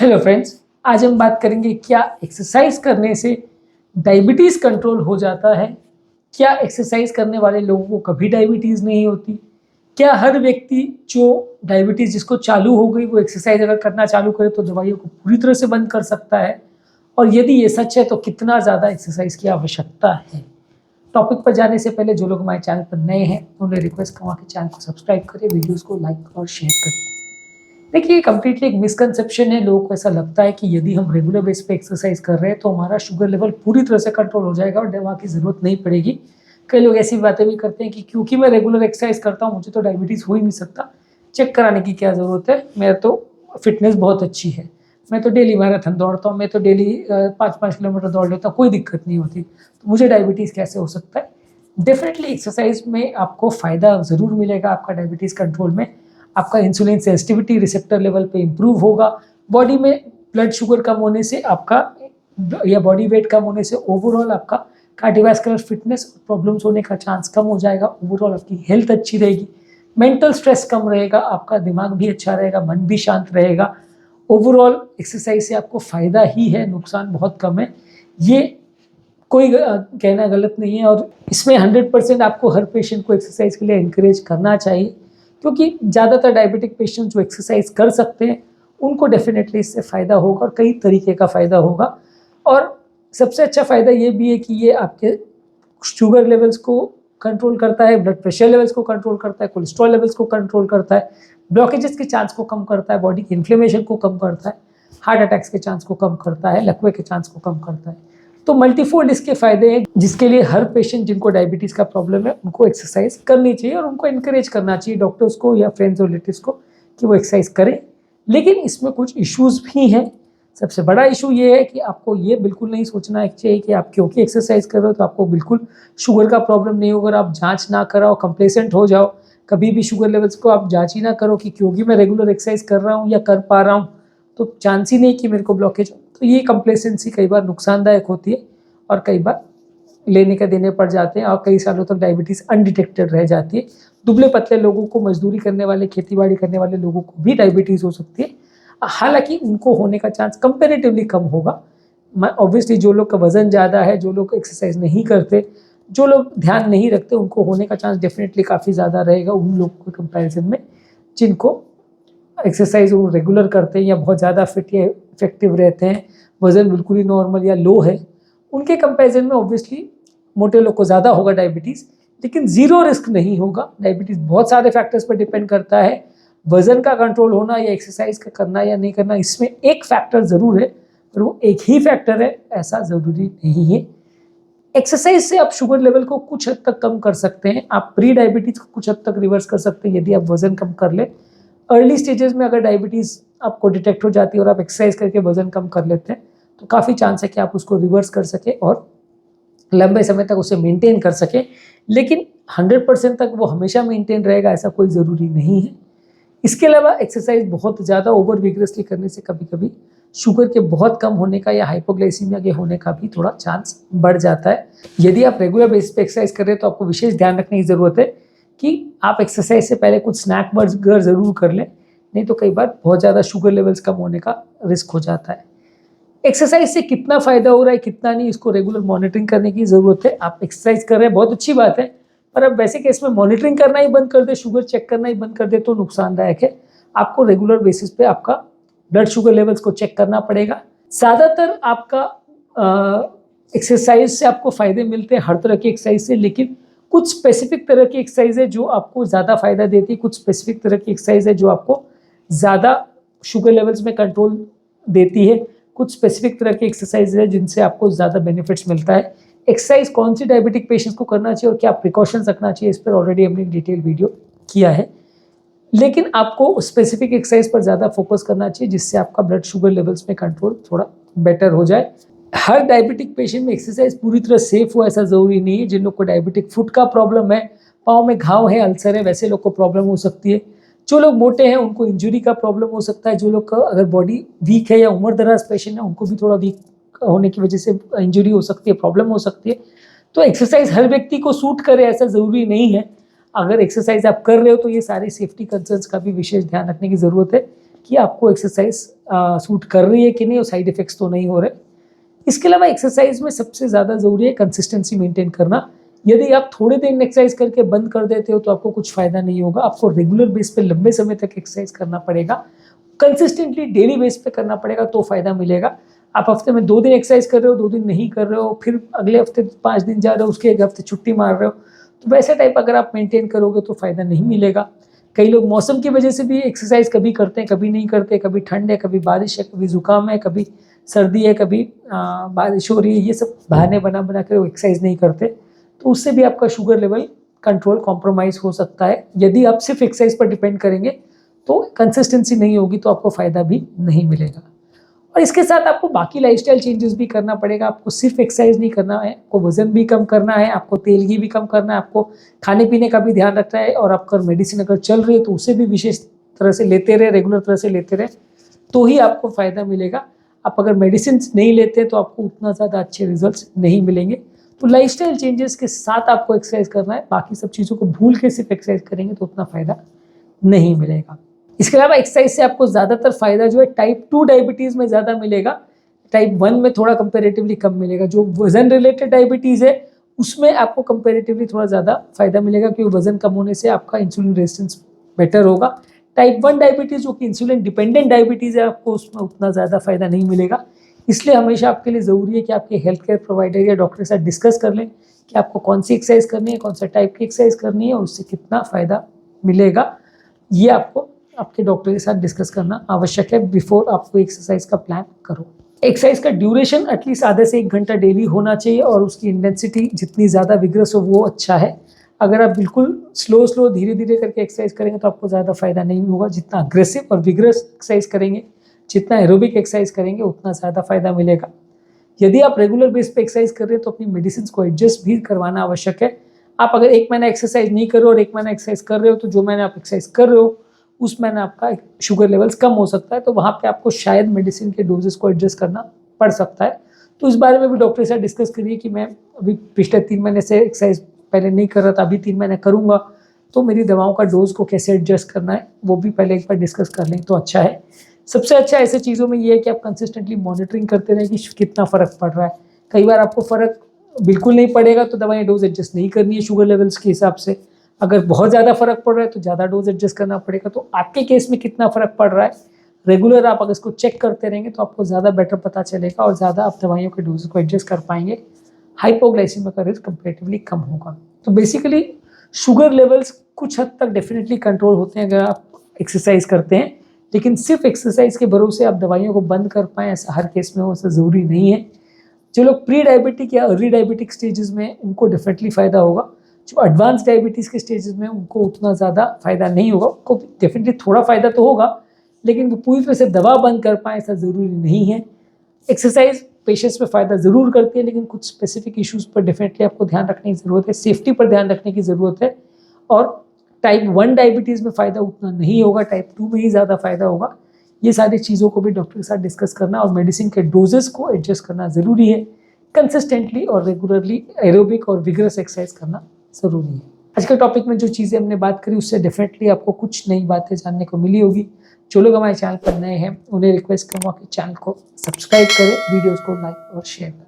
Hello friends, आज हम बात करेंगे क्या एक्सरसाइज करने से डायबिटीज़ कंट्रोल हो जाता है। क्या एक्सरसाइज करने वाले लोगों को कभी डायबिटीज़ नहीं होती। क्या हर व्यक्ति जो डायबिटीज़ जिसको चालू हो गई वो एक्सरसाइज अगर करना चालू करे तो दवाइयों को पूरी तरह से बंद कर सकता है, और यदि ये सच है तो कितना ज़्यादा एक्सरसाइज की आवश्यकता है। टॉपिक पर जाने से पहले जो लोग हमारे चैनल पर नए हैं उन्हें रिक्वेस्ट करूँगा कि चैनल को सब्सक्राइब करें, वीडियोज़ को लाइक और शेयर करें। देखिए, कंप्लीटली एक मिसकंसेप्शन है। लोगों को ऐसा लगता है कि यदि हम रेगुलर बेस पे एक्सरसाइज कर रहे हैं तो हमारा शुगर लेवल पूरी तरह से कंट्रोल हो जाएगा और दवा की ज़रूरत नहीं पड़ेगी। कई लोग ऐसी बातें भी करते हैं कि क्योंकि मैं रेगुलर एक्सरसाइज करता हूँ मुझे तो डायबिटीज़ हो ही नहीं सकता, चेक कराने की क्या ज़रूरत है, मेरा तो फिटनेस बहुत अच्छी है, मैं तो डेली मैराथन दौड़ता हूँ, मैं तो डेली 5-5 किलोमीटर दौड़ लेता हूँ, कोई दिक्कत नहीं होती, तो मुझे डायबिटीज़ कैसे हो सकता है। डेफिनेटली एक्सरसाइज में आपको फ़ायदा ज़रूर मिलेगा आपका डायबिटीज़ कंट्रोल में। आपका इंसुलिन सेंसिटिविटी रिसेप्टर लेवल पे इम्प्रूव होगा। बॉडी में ब्लड शुगर कम होने से आपका या बॉडी वेट कम होने से ओवरऑल आपका कार्डियोवैस्कुलर फिटनेस प्रॉब्लम्स होने का चांस कम हो जाएगा। ओवरऑल आपकी हेल्थ अच्छी रहेगी, मेंटल स्ट्रेस कम रहेगा, आपका दिमाग भी अच्छा रहेगा, मन भी शांत रहेगा। ओवरऑल एक्सरसाइज से आपको फ़ायदा ही है, नुकसान बहुत कम है। ये कोई कहना गलत नहीं है, और इसमें 100% आपको हर पेशेंट को एक्सरसाइज के लिए एनकरेज करना चाहिए, क्योंकि ज़्यादातर डायबिटिक पेशेंट जो एक्सरसाइज कर सकते हैं उनको डेफिनेटली इससे फ़ायदा होगा और कई तरीके का फ़ायदा होगा। और सबसे अच्छा फ़ायदा ये भी है कि ये आपके शुगर लेवल्स को कंट्रोल करता है, ब्लड प्रेशर लेवल्स को कंट्रोल करता है, कोलेस्ट्रॉल लेवल्स को कंट्रोल करता है, ब्लॉकेजेस के चांस को कम करता है, बॉडी की इन्फ्लेमेशन को कम करता है, हार्ट अटैक्स के चांस को कम करता है, लकवे के चांस को कम करता है। तो मल्टीफोल्ड इसके फ़ायदे हैं, जिसके लिए हर पेशेंट जिनको डायबिटीज़ का प्रॉब्लम है उनको एक्सरसाइज करनी चाहिए और उनको इनकरेज करना चाहिए डॉक्टर्स को या फ्रेंड्स और रिलेटिव्स को कि वो एक्सरसाइज करें। लेकिन इसमें कुछ इश्यूज़ भी हैं। सबसे बड़ा इशू ये है कि आपको ये बिल्कुल नहीं सोचना चाहिए कि आप क्योंकि एक्सरसाइज कर रहे हो तो आपको बिल्कुल शुगर का प्रॉब्लम नहीं होगा। आप जांच ना कराओ, कंप्लेसेंट हो जाओ, कभी भी शुगर लेवल्स को आप जांच ही ना करो कि क्योंकि मैं रेगुलर एक्सरसाइज कर रहा हूँ या कर पा रहा हूँ तो चांस ही नहीं कि मेरे को ब्लॉकेज हो। तो ये कंप्लेसेंसी कई बार नुकसानदायक होती है और कई बार लेने का देने पड़ जाते हैं और कई सालों तक डायबिटीज़ अनडिटेक्टेड रह जाती है। दुबले पतले लोगों को, मजदूरी करने वाले, खेतीबाड़ी करने वाले लोगों को भी डायबिटीज़ हो सकती है, हालांकि उनको होने का चांस कंपेरेटिवली कम होगा। ऑब्वियसली जो लोग का वजन ज़्यादा है, जो लोग एक्सरसाइज नहीं करते, जो लोग ध्यान नहीं रखते, उनको होने का चांस डेफिनेटली काफ़ी ज़्यादा रहेगा उन लोगों के कंपेरिजन में जिनको एक्सरसाइज वो रेगुलर करते हैं या बहुत ज़्यादा फिट या इफेक्टिव रहते हैं, वजन बिल्कुल ही नॉर्मल या लो है। उनके कंपैरिजन में ऑब्वियसली मोटे लोग को ज़्यादा होगा डायबिटीज़, लेकिन ज़ीरो रिस्क नहीं होगा। डायबिटीज़ बहुत सारे फैक्टर्स पर डिपेंड करता है। वज़न का कंट्रोल होना या एक्सरसाइज का करना या नहीं करना, इसमें एक फैक्टर ज़रूर है, पर वो एक ही फैक्टर है ऐसा ज़रूरी नहीं है। एक्सरसाइज से आप शुगर लेवल को कुछ हद तक कम कर सकते हैं, आप प्री डायबिटीज़ को कुछ हद तक रिवर्स कर सकते हैं यदि आप वज़न कम कर लें। अर्ली स्टेजेस में अगर डायबिटीज़ आपको डिटेक्ट हो जाती है और आप एक्सरसाइज करके वज़न कम कर लेते हैं तो काफ़ी चांस है कि आप उसको रिवर्स कर सकें और लंबे समय तक उसे मेंटेन कर सकें। लेकिन 100% तक वो हमेशा मेंटेन रहेगा ऐसा कोई ज़रूरी नहीं है। इसके अलावा एक्सरसाइज बहुत ज़्यादा ओवर विग्रेसली करने से कभी कभी शुगर के बहुत कम होने का या हाइपोग्लाइसीमिया के होने का भी थोड़ा चांस बढ़ जाता है। यदि आप रेगुलर बेसिस पे एक्सरसाइज कर रहे हैं तो आपको विशेष ध्यान रखने की ज़रूरत है कि आप एक्सरसाइज से पहले कुछ स्नैक बर्गर ज़रूर कर लें, नहीं तो कई बार बहुत ज़्यादा शुगर लेवल्स कम होने का रिस्क हो जाता है। एक्सरसाइज से कितना फ़ायदा हो रहा है कितना नहीं, इसको रेगुलर मॉनिटरिंग करने की ज़रूरत है। आप एक्सरसाइज कर रहे हैं बहुत अच्छी बात है, पर अब वैसे केस में मॉनिटरिंग करना ही बंद कर दे, शुगर चेक करना ही बंद कर दे तो नुकसानदायक है। आपको रेगुलर बेसिस पे आपका ब्लड शुगर लेवल्स को चेक करना पड़ेगा। ज़्यादातर आपका एक्सरसाइज से आपको फ़ायदे मिलते हैं हर तरह की एक्सरसाइज से, लेकिन कुछ स्पेसिफिक तरह की एक्सरसाइज है जो आपको ज़्यादा फ़ायदा देती है, कुछ स्पेसिफिक तरह की एक्सरसाइज है जो आपको ज़्यादा शुगर लेवल्स में कंट्रोल देती है, कुछ स्पेसिफिक तरह की एक्सरसाइज है जिनसे आपको ज़्यादा बेनिफिट्स मिलता है। एक्सरसाइज कौन सी डायबिटिक पेशेंट्स को करना चाहिए और क्या प्रिकॉशंस रखना चाहिए, इस पर ऑलरेडी हमने डिटेल वीडियो किया है, लेकिन आपको स्पेसिफिक एक्सरसाइज पर ज़्यादा फोकस करना चाहिए जिससे आपका ब्लड शुगर लेवल्स में कंट्रोल थोड़ा बेटर हो जाए। हर डायबिटिक पेशेंट में एक्सरसाइज पूरी तरह सेफ हो ऐसा ज़रूरी नहीं है। जिन लोग को डायबिटिक फुट का प्रॉब्लम है, पाँव में घाव है, अल्सर है, वैसे लोग को प्रॉब्लम हो सकती है। जो लोग मोटे हैं उनको इंजरी का प्रॉब्लम हो सकता है। जो लोग का अगर बॉडी वीक है या उम्र दराज पेशेंट है उनको भी थोड़ा वीक होने की वजह से इंजरी हो सकती है, प्रॉब्लम हो सकती है। तो एक्सरसाइज हर व्यक्ति को सूट करे ऐसा ज़रूरी नहीं है। अगर एक्सरसाइज आप कर रहे हो तो ये सारे सेफ्टी कंसर्न्स का भी विशेष ध्यान रखने की ज़रूरत है कि आपको एक्सरसाइज सूट कर रही है कि नहीं और साइड इफेक्ट्स तो नहीं हो रहे। इसके अलावा एक्सरसाइज में सबसे ज़्यादा ज़रूरी है कंसिस्टेंसी मेंटेन करना। यदि आप थोड़े दिन एक्सरसाइज करके बंद कर देते हो तो आपको कुछ फ़ायदा नहीं होगा। आपको रेगुलर बेस पे लंबे समय तक एक्सरसाइज करना पड़ेगा, कंसिस्टेंटली डेली बेस पे करना पड़ेगा, तो फ़ायदा मिलेगा। आप हफ्ते में 2 दिन एक्सरसाइज कर रहे हो, 2 दिन नहीं कर रहे हो, फिर अगले हफ्ते 5 दिन जा रहे हो, उसके एक हफ्ते छुट्टी मार रहे हो, तो वैसे टाइप अगर आप मेंटेन करोगे तो फ़ायदा नहीं मिलेगा। कई लोग मौसम की वजह से भी एक्सरसाइज कभी करते हैं, कभी नहीं करते, कभी ठंड है, कभी बारिश है, कभी ज़ुकाम है, कभी सर्दी है, कभी बारिश हो रही है, ये सब बहाने बना बना कर वो एक्सरसाइज नहीं करते, तो उससे भी आपका शुगर लेवल कंट्रोल कॉम्प्रोमाइज़ हो सकता है। यदि आप सिर्फ एक्सरसाइज पर डिपेंड करेंगे तो कंसिस्टेंसी नहीं होगी, तो आपको फ़ायदा भी नहीं मिलेगा। और इसके साथ आपको बाकी लाइफस्टाइल चेंजेस भी करना पड़ेगा। आपको सिर्फ एक्सरसाइज नहीं करना है, आपको वजन भी कम करना है, आपको तेल घी भी कम करना है, आपको खाने पीने का भी ध्यान रखना है, और आपका मेडिसिन अगर चल रही है तो उसे भी विशेष तरह से लेते रहे, रेगुलर तरह से लेते रहे, तो ही आपको फ़ायदा मिलेगा। आप अगर मेडिसिन नहीं लेते तो आपको उतना ज़्यादा अच्छे रिजल्ट्स नहीं मिलेंगे। तो लाइफस्टाइल चेंजेस के साथ आपको एक्सरसाइज करना है, बाकी सब चीज़ों को भूल के सिर्फ एक्सरसाइज करेंगे तो उतना फ़ायदा नहीं मिलेगा। इसके अलावा एक्सरसाइज से आपको ज़्यादातर फ़ायदा जो है टाइप 2 डायबिटीज़ में ज़्यादा मिलेगा, टाइप 1 में थोड़ा कंपैरेटिवली कम मिलेगा। जो वज़न रिलेटेड डायबिटीज़ है उसमें आपको कंपैरेटिवली थोड़ा ज़्यादा फ़ायदा मिलेगा, क्योंकि वज़न कम होने से आपका इंसुलिन रेजिस्टेंस बेटर होगा। टाइप 1 डायबिटीज़ जो कि इंसुलिन डिपेंडेंट डायबिटीज़ है, आपको उसमें उतना ज़्यादा फ़ायदा नहीं मिलेगा। इसलिए हमेशा आपके लिए ज़रूरी है कि आपके हेल्थ केयर प्रोवाइडर या डॉक्टर के साथ डिस्कस कर लें कि आपको कौन सी एक्सरसाइज करनी है, कौन सा टाइप की एक्सरसाइज करनी है और उससे कितना फ़ायदा मिलेगा। ये आपको आपके डॉक्टर के साथ डिस्कस करना आवश्यक है बिफोर आप कोई एक्सरसाइज का प्लान करो। एक्सरसाइज का ड्यूरेशन एटलीस्ट आधे से 1 घंटा डेली होना चाहिए, और उसकी इंटेंसिटी जितनी ज़्यादा विग्रस हो वो अच्छा है। अगर आप बिल्कुल स्लो धीरे धीरे करके एक्सरसाइज करेंगे तो आपको ज़्यादा फायदा नहीं होगा। जितना अग्रेसिव और विग्रस एक्सरसाइज करेंगे, जितना एरोबिक एक्सरसाइज करेंगे, उतना ज़्यादा फायदा मिलेगा। यदि आप रेगुलर बेस पे एक्सरसाइज कर रहे हैं तो अपनी मेडिसिन को एडजस्ट भी करवाना आवश्यक है। आप अगर 1 महीना एक्सरसाइज नहीं कर रहे हो और 1 महीना एक्सरसाइज कर रहे हो, तो जो महीना आप एक्सरसाइज कर रहे हो उस महीना आपका शुगर लेवल्स कम हो सकता है, तो वहाँ पे आपको शायद मेडिसिन के डोजेस को एडजस्ट करना पड़ सकता है। तो इस बारे में भी डॉक्टर के साथ डिस्कस करिए कि मैं अभी पिछले 3 महीने से एक्सरसाइज पहले नहीं कर रहा था, अभी 3 महीने करूँगा, तो मेरी दवाओं का डोज को कैसे एडजस्ट करना है वो भी पहले एक बार डिस्कस कर लें तो अच्छा है। सबसे अच्छा ऐसे चीज़ों में ये है कि आप कंसिस्टेंटली मॉनिटरिंग करते रहें कि कितना फ़र्क पड़ रहा है। कई बार आपको फ़र्क बिल्कुल नहीं पड़ेगा तो दवाएँ डोज एडजस्ट नहीं करनी है शुगर लेवल्स के हिसाब से। अगर बहुत ज़्यादा फ़र्क पड़ रहा है तो ज़्यादा डोज एडजस्ट करना पड़ेगा। तो आपके केस में कितना फ़र्क पड़ रहा है, रेगुलर आप अगर इसको चेक करते रहेंगे तो आपको ज़्यादा बेटर पता चलेगा और ज़्यादा आप दवाइयों के डोज को एडजस्ट कर पाएंगे। हाइपोग्लाइसीमिया का रिस्क कंपैरेटिवली कम होगा। तो बेसिकली शुगर लेवल्स कुछ हद तक डेफिनेटली कंट्रोल होते हैं अगर आप एक्सरसाइज करते हैं, लेकिन सिर्फ एक्सरसाइज के भरोसे आप दवाइयों को बंद कर पाएँ ऐसा हर केस में हो, ऐसा ज़रूरी नहीं है। जो लोग प्री डायबिटिक या अर्ली डायबिटिक स्टेजेस में, उनको डेफिनेटली फ़ायदा होगा। जो एडवांस डायबिटीज़ के स्टेजेस में, उनको उतना ज़्यादा फ़ायदा नहीं होगा। उनको डेफिनेटली थोड़ा फ़ायदा तो होगा, लेकिन वो पूरी तरह से दवा बंद कर पाएँ ऐसा ज़रूरी नहीं है। एक्सरसाइज पेशेंट्स में फ़ायदा ज़रूर करती है, लेकिन कुछ स्पेसिफिक इश्यूज़ पर डेफिनेटली आपको ध्यान रखने की ज़रूरत है, सेफ्टी पर ध्यान रखने की ज़रूरत है। और टाइप 1 डायबिटीज़ में फ़ायदा उतना नहीं होगा, टाइप 2 में ही ज़्यादा फ़ायदा होगा। ये सारी चीज़ों को भी डॉक्टर के साथ डिस्कस करना और मेडिसिन के डोजेस को एडजस्ट करना ज़रूरी है। कंसिस्टेंटली और रेगुलरली एरोबिक और विगरस एक्सरसाइज करना ज़रूरी है। आज के टॉपिक में जो चीज़ें हमने बात करी उससे डेफिनेटली आपको कुछ नई बातें जानने को मिली होगी। जो लोग हमारे चैनल पर नए हैं उन्हें रिक्वेस्ट करूँगा कि चैनल को सब्सक्राइब करें, वीडियोज़ को लाइक और शेयर करें।